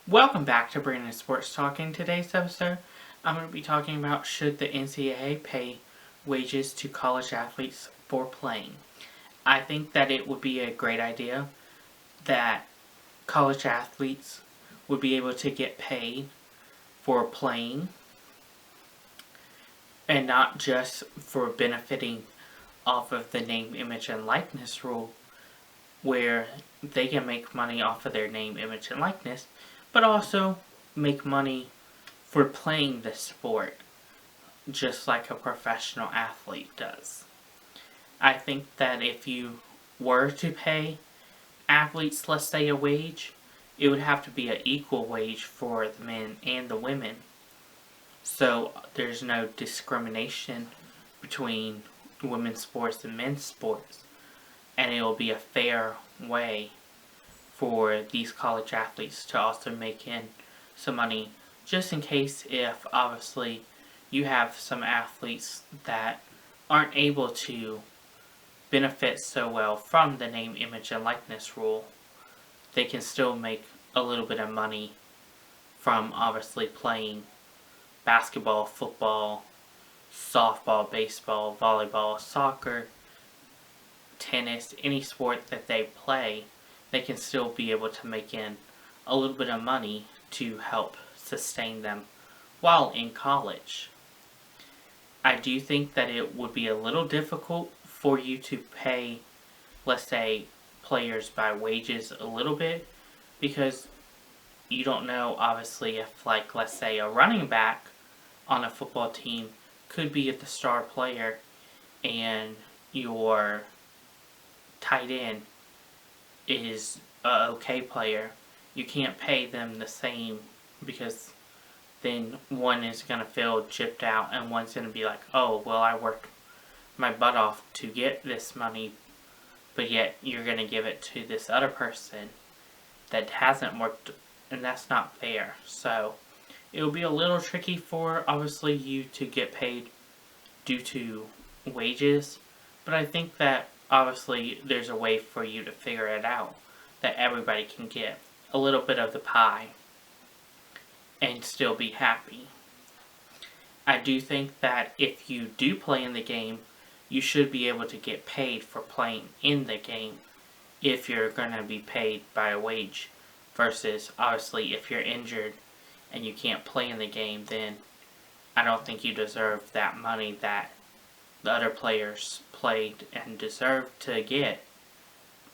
Welcome back to Brandon Sports Talk. In today's episode, I'm going to be talking about should the NCAA pay wages to college athletes for playing. I think that it would be a great idea that college athletes would be able to get paid for playing and not just for benefiting off of the name, image, and likeness rule, where they can make money off of their name, image, and likeness, but also make money for playing the sport, just like a professional athlete does. I think that if you were to pay athletes, let's say, a wage, it would have to be an equal wage for the men and the women. So there's no discrimination between women's sports and men's sports. And it will be a fair way for these college athletes to also make in some money, just in case if obviously you have some athletes that aren't able to benefit so well from the name, image, and likeness rule. They can still make a little bit of money from obviously playing basketball, football, softball, baseball, volleyball, soccer, tennis, any sport that they play. They can still be able to make in a little bit of money to help sustain them while in college. I do think that it would be a little difficult for you to pay, let's say, players by wages a little bit, because you don't know, obviously, if, like, let's say, a running back on a football team could be the star player and your tight end is a okay player. You can't pay them the same, because then one is going to feel gypped out and one's going to be like, oh, well, I worked my butt off to get this money, but yet you're going to give it to this other person that hasn't worked, and that's not fair. So it will be a little tricky for, obviously, you to get paid due to wages, but I think that obviously there's a way for you to figure it out, that everybody can get a little bit of the pie and still be happy. I do think that if you do play in the game, you should be able to get paid for playing in the game if you're going to be paid by a wage, versus obviously if you're injured and you can't play in the game, then I don't think you deserve that money that the other players played and deserved to get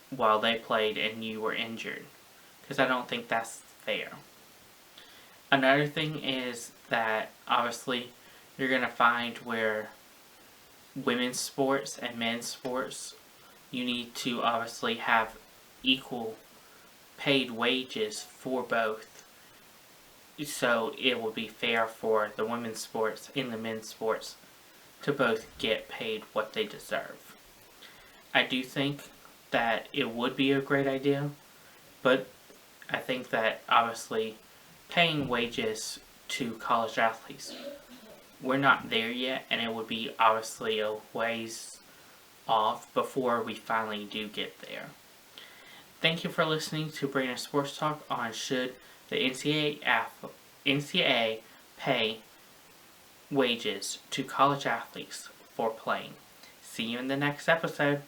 while they played and you were injured, because I don't think that's fair. Another thing is that obviously you're going to find where women's sports and men's sports, you need to obviously have equal paid wages for both, so it will be fair for the women's sports and the men's sports to both get paid what they deserve. I do think that it would be a great idea, but I think that obviously paying wages to college athletes, we're not there yet, and it would be obviously a ways off before we finally do get there. Thank you for listening to Brandon Sports Talk on should the NCAA pay wages to college athletes for playing. See you in the next episode.